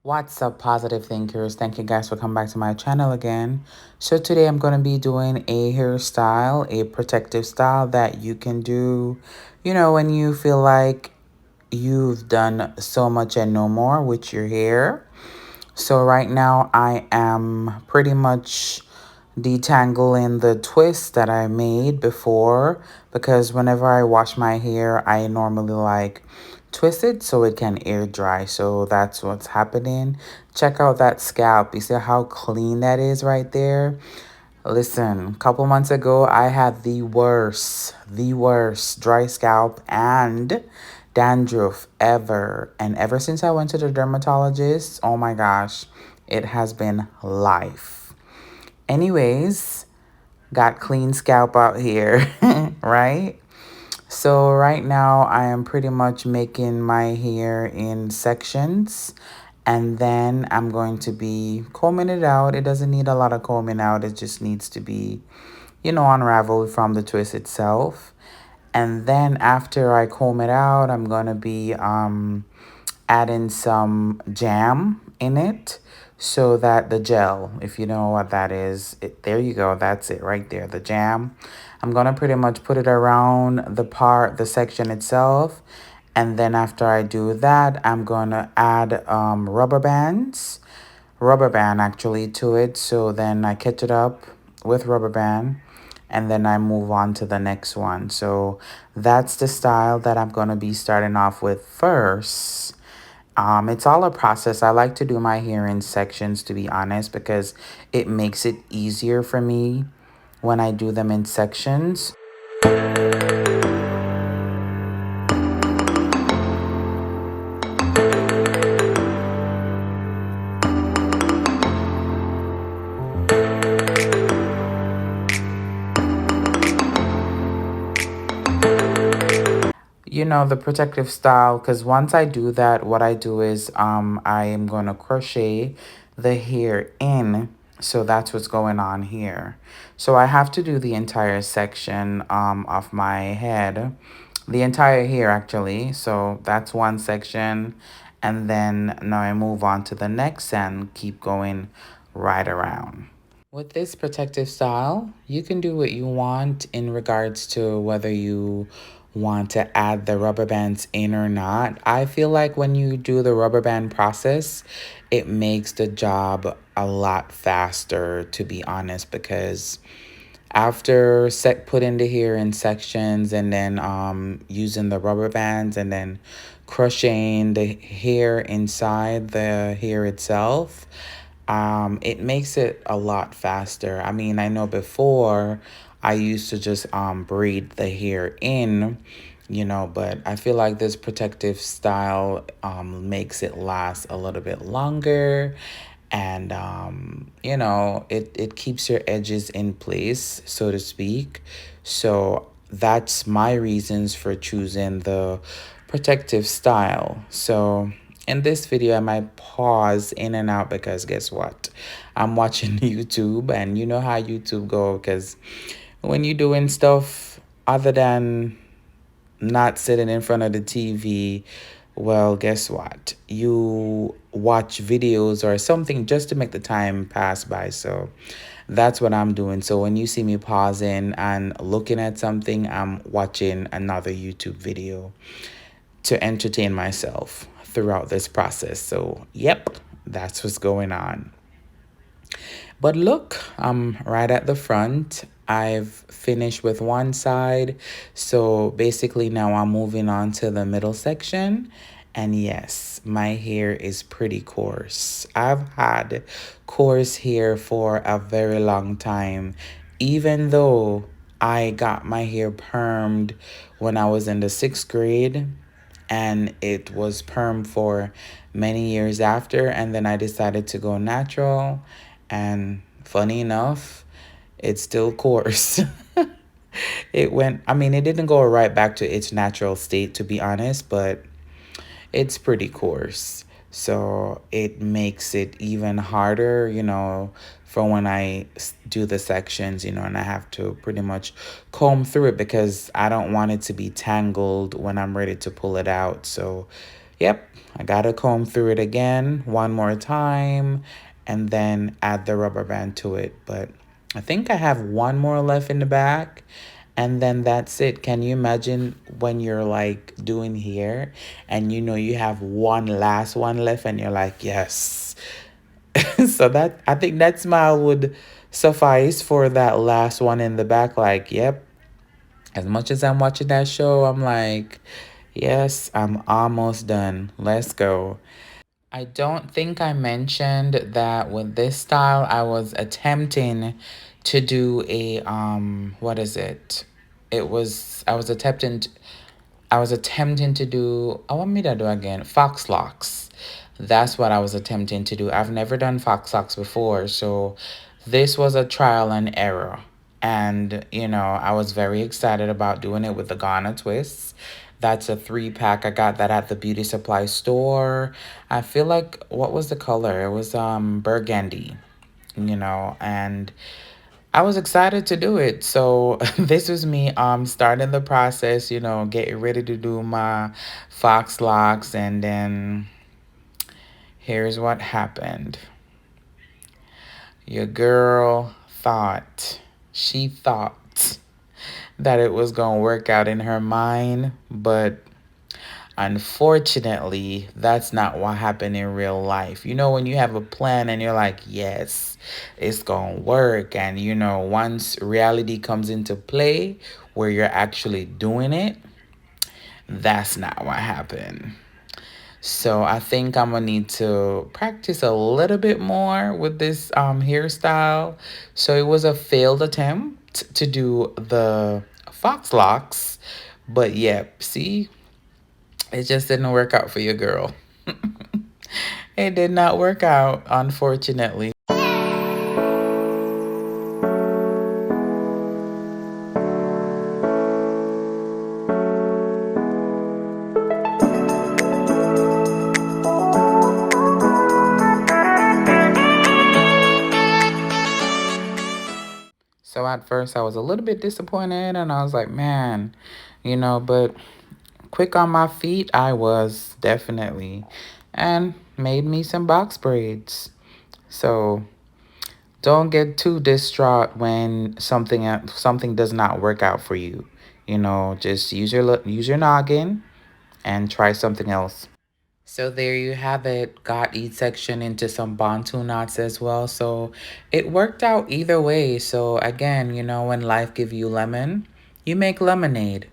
What's up, positive thinkers? Thank you guys for coming back to my channel again. So today I'm going to be doing a hairstyle, a protective style that you can do, when you feel like you've done so much and no more with your hair. So right now I am pretty much detangling the twist that I made before, because whenever I wash my hair, I normally like twist it so it can air dry. So that's what's happening. Check out that scalp. You see how clean that is right there? Listen, a couple months ago, I had the worst dry scalp and dandruff ever. And ever since I went to the dermatologist, oh my gosh, it has been life. Anyways, got clean scalp out here, right? So right now I am pretty much making my hair in sections, and then I'm going to be combing it out. It doesn't need a lot of combing out. It just needs to be, unraveled from the twist itself. And then after I comb it out, I'm going to be adding some jam in it, so that the gel, if you know what that is, there you go, that's it right there, the jam. I'm gonna pretty much put it around the section itself, and then after I do that, I'm gonna add rubber band actually to it. So then I catch it up with rubber band, and then I move on to the next one. So that's the style that I'm going to be starting off with first. It's all a process. I like to do my hair in sections, to be honest, because it makes it easier for me when I do them in sections. The protective style, because once I do that, what I do is I am going to crochet the hair in. So that's what's going on here. So I have to do the entire section of my head, the entire hair actually. So that's one section, and then now I move on to the next and keep going right around. With this protective style, you can do what you want in regards to whether you want to add the rubber bands in or not. I feel like when you do the rubber band process, it makes the job a lot faster, to be honest, because after putting the hair in sections, and then using the rubber bands, and then crocheting the hair inside the hair itself, it makes it a lot faster. I mean, I know before I used to just braid the hair in, but I feel like this protective style makes it last a little bit longer, and it keeps your edges in place, so to speak. So that's my reasons for choosing the protective style. So in this video, I might pause in and out because guess what? I'm watching YouTube, and you know how YouTube go, because when you're doing stuff other than not sitting in front of the TV, well, guess what? You watch videos or something just to make the time pass by. So that's what I'm doing. So when you see me pausing and looking at something, I'm watching another YouTube video to entertain myself throughout this process. So, yep, that's what's going on. But look, I'm right at the front. I've finished with one side. So basically now I'm moving on to the middle section. And yes, my hair is pretty coarse. I've had coarse hair for a very long time, even though I got my hair permed when I was in the 6th grade, and it was perm for many years after, and then I decided to go natural, and funny enough, it's still coarse. It didn't go right back to its natural state, to be honest, but it's pretty coarse. So it makes it even harder, for when I do the sections, and I have to pretty much comb through it because I don't want it to be tangled when I'm ready to pull it out. So yep, I gotta comb through it again one more time and then add the rubber band to it. But I think I have one more left in the back and then that's it. Can you imagine when you're like doing hair and you know you have one last one left and you're like, yes. So that I think that smile would suffice for that last one in the back. Like, yep, as much as I'm watching that show, I'm like, yes, I'm almost done. Let's go. I don't think I mentioned that with this style, I was attempting to do a what is it? I was attempting to do, I want me to do again, fox locks. That's what I was attempting to do. I've never done fox locks before, so this was a trial and error. And, you know, I was very excited about doing it with the Ghana twists. That's a 3-pack. I got that at the beauty supply store. I feel like, what was the color? It was burgundy, you know, and I was excited to do it. So this was me starting the process, you know, getting ready to do my fox locks, and then here's what happened. Your girl she thought that it was going to work out in her mind, but unfortunately, that's not what happened in real life. You know, when you have a plan and you're like, yes, it's going to work. And, you know, once reality comes into play where you're actually doing it, that's not what happened. So I think I'm gonna need to practice a little bit more with this hairstyle. So it was a failed attempt to do the fox locks, but yep, see, it just didn't work out for your girl. It did not work out, unfortunately. So at first I was a little bit disappointed and I was like, man, you know, but quick on my feet I was definitely, and made me some box braids. So don't get too distraught when something does not work out for you. You know, just use your noggin and try something else. So there you have it. Got each section into some Bantu knots as well. So it worked out either way. So again, you know, when life give you lemon, you make lemonade.